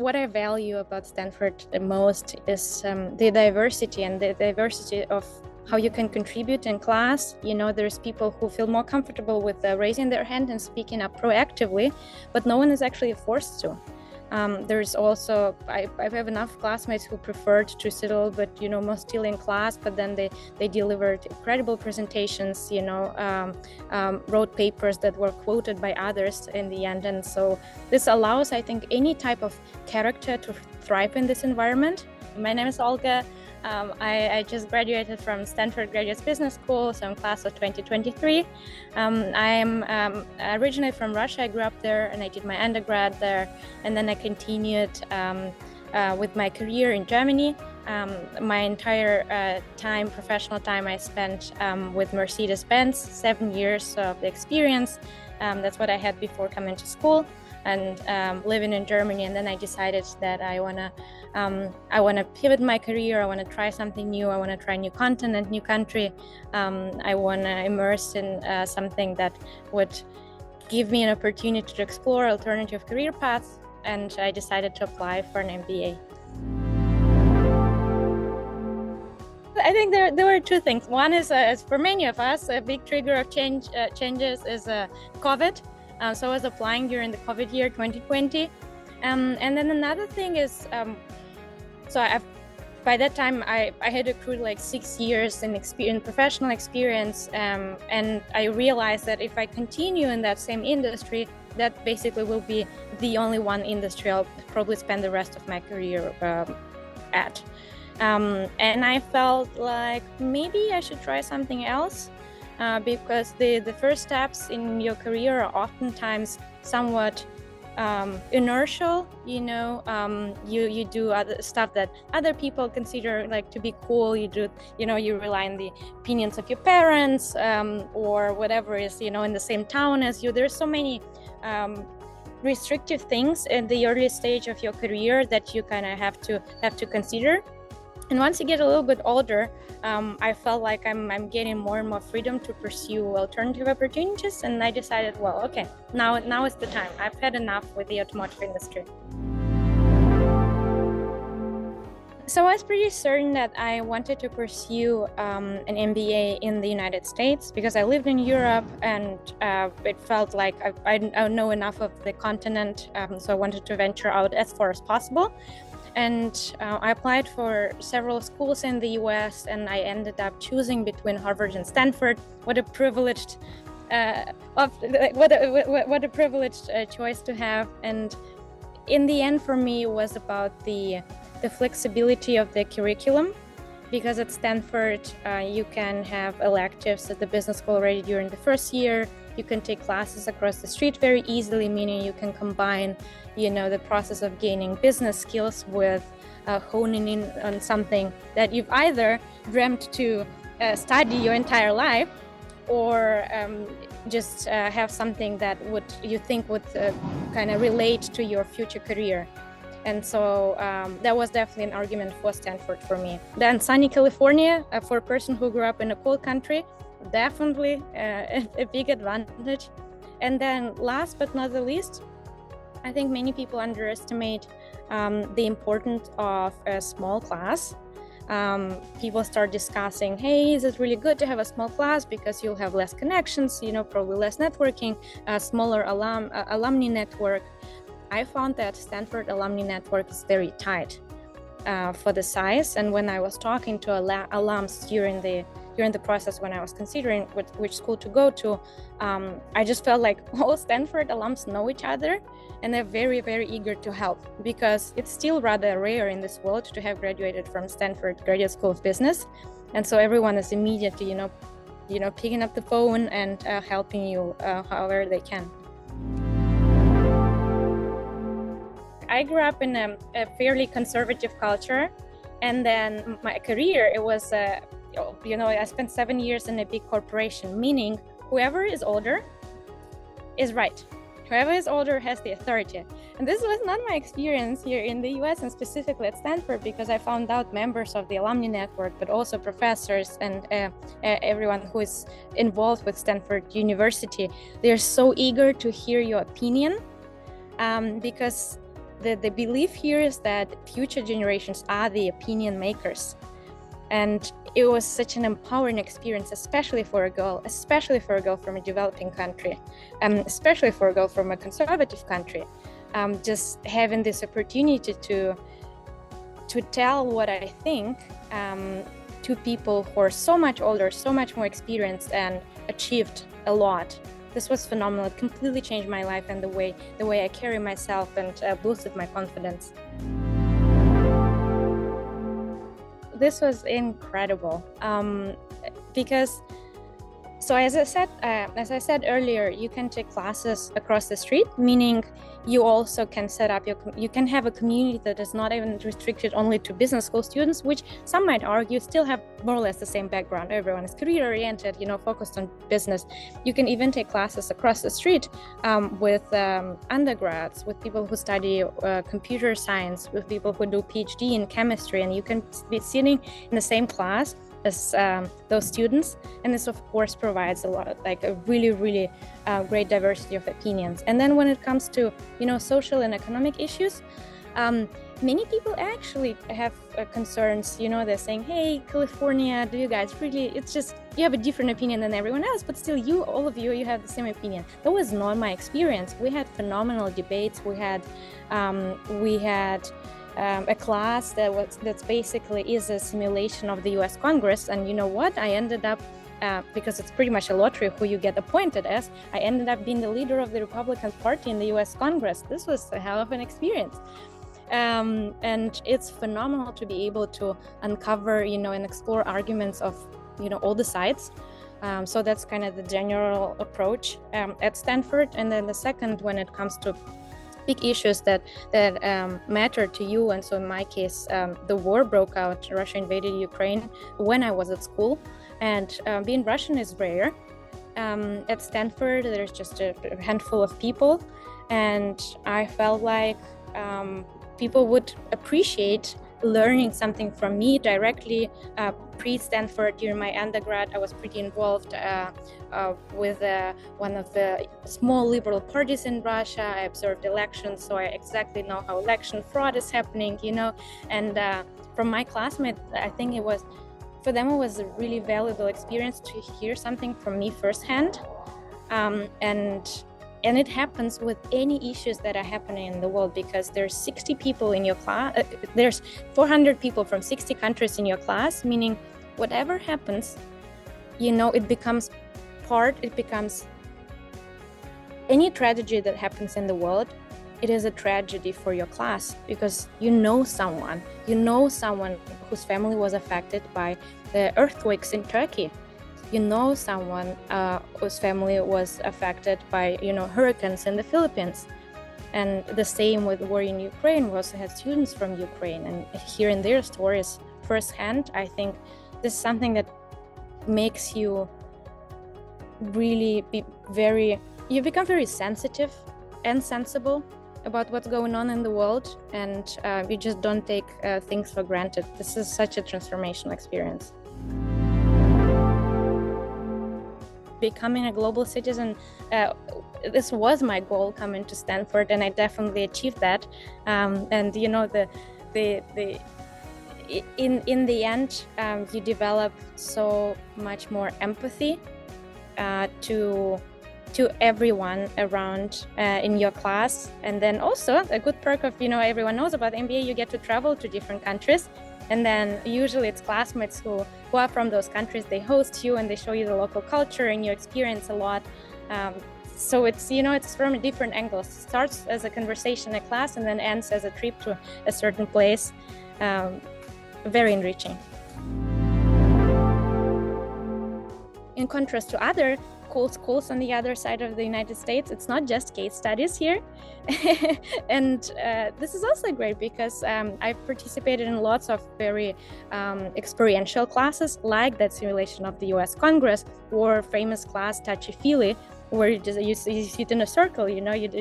what I value about Stanford the most is the diversity and the diversity of how you can contribute in class. There's people who feel more comfortable with raising their hand and speaking up proactively, but no one is actually forced to. There's also, I have enough classmates who preferred to sit a little bit, more still in class, but then they delivered incredible presentations, wrote papers that were quoted by others in the end. And so this allows, I think, any type of character to thrive in this environment. My name is Olga. I just graduated from Stanford Graduate Business School, so I'm class of 2023. I'm originally from Russia. I grew up there and I did my undergrad there, and then I continued with my career in Germany. My entire professional time, I spent with Mercedes-Benz, 7 years of experience. That's what I had before coming to school and living in Germany. And then I decided that I wanna pivot my career. I wanna try something new. I wanna try new continent, new country. I wanna immerse in something that would give me an opportunity to explore alternative career paths. And I decided to apply for an MBA. I think there were two things. One is, for many of us, a big trigger of changes is COVID. So I was applying during the COVID year, 2020. And then another thing is, by that time, I had accrued like 6 years in professional experience. And I realized that if I continue in that same industry, that basically will be the only one industry I'll probably spend the rest of my career at. And I felt like maybe I should try something else. Because the first steps in your career are oftentimes somewhat inertial. You do other stuff that other people consider like to be cool. You rely on the opinions of your parents or whatever is in the same town as you. There's so many restrictive things in the early stage of your career that you kind of have to consider. And once you get a little bit older, I felt like I'm getting more and more freedom to pursue alternative opportunities, and I decided, well, okay, now is the time. I've had enough with the automotive industry. So I was pretty certain that I wanted to pursue an MBA in the United States because I lived in Europe, and it felt like I know enough of the continent, so I wanted to venture out as far as possible. And I applied for several schools in the US, and I ended up choosing between Harvard and Stanford. What a privileged choice to have. And in the end, for me, it was about the flexibility of the curriculum, because at Stanford, you can have electives at the business school already during the first year. You can take classes across the street very easily, meaning you can combine, the process of gaining business skills with honing in on something that you've either dreamt to study your entire life, or just have something that you think would kind of relate to your future career. And so that was definitely an argument for Stanford for me. Then sunny California, for a person who grew up in a cold country, definitely a big advantage. And then last but not the least, I think many people underestimate the importance of a small class. People start discussing, hey, is it really good to have a small class because you'll have less connections, probably less networking, a smaller alumni network. I found that Stanford alumni network is very tight for the size. And when I was talking to alums during the process, when I was considering which school to go to, I just felt like all Stanford alums know each other, and they're very, very eager to help, because it's still rather rare in this world to have graduated from Stanford Graduate School of Business. And so everyone is immediately, picking up the phone and helping you however they can. I grew up in a fairly conservative culture, and then my career, it was, I spent 7 years in a big corporation, meaning whoever is older is right. Whoever is older has the authority. And this was not my experience here in the US, and specifically at Stanford, because I found out members of the alumni network, but also professors and everyone who is involved with Stanford University, they're so eager to hear your opinion, because the belief here is that future generations are the opinion makers. And it was such an empowering experience, especially for a girl from a developing country, especially for a girl from a conservative country. Just having this opportunity to tell what I think to people who are so much older, so much more experienced, and achieved a lot. This was phenomenal. It completely changed my life and the way I carry myself, and boosted my confidence. This was incredible because, so as I said earlier, you can take classes across the street, meaning you also can set up you can have a community that is not even restricted only to business school students, which some might argue still have more or less the same background. Everyone is career oriented, focused on business. You can even take classes across the street with undergrads, with people who study computer science, with people who do PhD in chemistry, and you can be sitting in the same class as those students, and this of course provides a really great diversity of opinions. And then when it comes to social and economic issues, many people actually have concerns. They're saying, hey, California, do you guys really, it's just you have a different opinion than everyone else, but still all of you have the same opinion. That was not my experience. We had phenomenal debates. We had a class that's basically is a simulation of the US Congress. And you know what? I ended up, because it's pretty much a lottery who you get appointed as, I ended up being the leader of the Republican Party in the US Congress. This was a hell of an experience. And it's phenomenal to be able to uncover, and explore arguments of, all the sides. So that's kind of the general approach at Stanford. And then the second, when it comes to big issues that matter to you. And so in my case, the war broke out. Russia invaded Ukraine when I was at school, and being Russian is rare. At Stanford, there's just a handful of people, and I felt like people would appreciate learning something from me directly. Pre-Stanford, during my undergrad, I was pretty involved with one of the small liberal parties in Russia. I observed elections, so I exactly know how election fraud is happening, And from my classmates, I think for them it was a really valuable experience to hear something from me firsthand. And it happens with any issues that are happening in the world, because there's 60 people in your class, there's 400 people from 60 countries in your class, meaning whatever happens, it becomes any tragedy that happens in the world, it is a tragedy for your class, because someone whose family was affected by the earthquakes in Turkey. Someone whose family was affected by, hurricanes in the Philippines. And the same with the war in Ukraine. We also had students from Ukraine, and hearing their stories firsthand, I think this is something that makes you really you become very sensitive and sensible about what's going on in the world, and you just don't take things for granted. This is such a transformational experience. Becoming a global citizen, this was my goal coming to Stanford, and I definitely achieved that. And in the end, you develop so much more empathy to everyone around in your class. And then also a good perk of, everyone knows about MBA, you get to travel to different countries. And then usually it's classmates who are from those countries. They host you and they show you the local culture, and you experience a lot. So it's, it's from a different angle. It starts as a conversation in class and then ends as a trip to a certain place. Very enriching. In contrast to other cool schools on the other side of the United States, it's not just case studies here. And this is also great because I've participated in lots of very experiential classes, like that simulation of the US Congress, or famous class Touchy-Feely, where you sit in a circle, you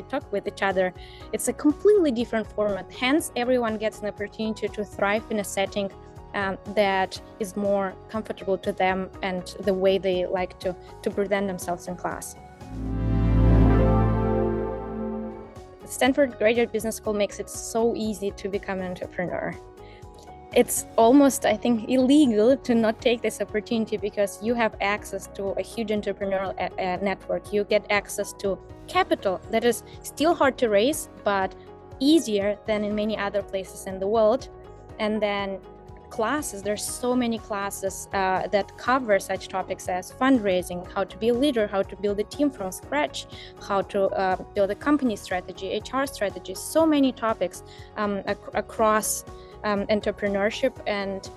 talk with each other. It's a completely different format. Hence, everyone gets an opportunity to thrive in a setting that is more comfortable to them and the way they like to present themselves in class. Stanford Graduate Business School makes it so easy to become an entrepreneur. It's almost, I think, illegal to not take this opportunity because you have access to a huge entrepreneurial network. You get access to capital that is still hard to raise, but easier than in many other places in the world. And then classes, there's so many classes that cover such topics as fundraising, how to be a leader, how to build a team from scratch, how to build a company strategy, HR strategy, so many topics across entrepreneurship, and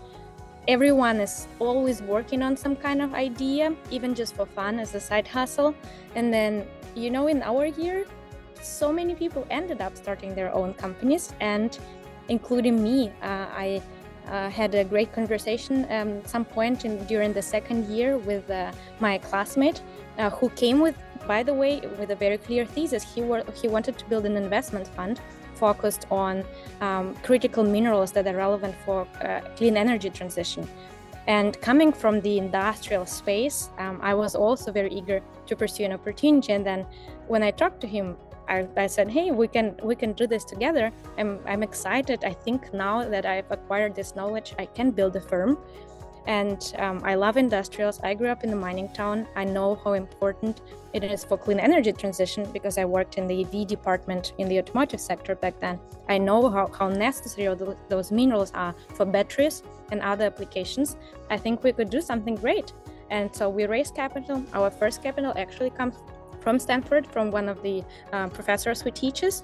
everyone is always working on some kind of idea, even just for fun as a side hustle. And then, you know, in our year, so many people ended up starting their own companies, and including me. I had a great conversation at some point during the second year with my classmate who came with, by the way, with a very clear thesis. He wanted to build an investment fund focused on critical minerals that are relevant for clean energy transition. And coming from the industrial space, I was also very eager to pursue an opportunity. And then when I talked to him, I said, hey, we can do this together. I'm excited. I think now that I've acquired this knowledge, I can build a firm. And I love industrials. I grew up in a mining town. I know how important it is for clean energy transition because I worked in the EV department in the automotive sector back then. I know how necessary those minerals are for batteries and other applications. I think we could do something great. And so we raised capital. Our first capital actually comes from Stanford, from one of the professors who teaches.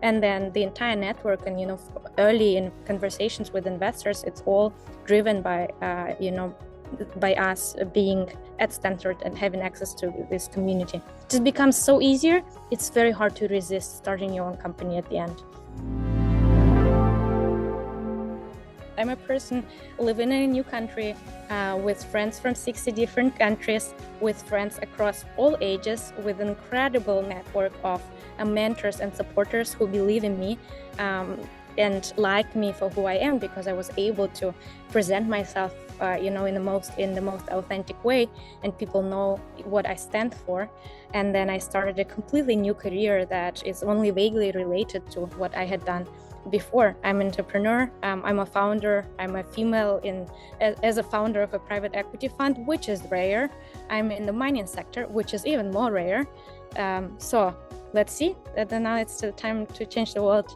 And then the entire network, and, you know, early in conversations with investors, it's all driven by, by us being at Stanford and having access to this community. It just becomes so easier. It's very hard to resist starting your own company at the end. I'm a person living in a new country with friends from 60 different countries, with friends across all ages, with an incredible network of mentors and supporters who believe in me and like me for who I am, because I was able to present myself, in the most authentic way, and people know what I stand for. And then I started a completely new career that is only vaguely related to what I had done before. I'm an entrepreneur. I'm a founder. I'm a female as a founder of a private equity fund, which is rare. I'm in the mining sector, which is even more rare. So let's see. Now it's the time to change the world.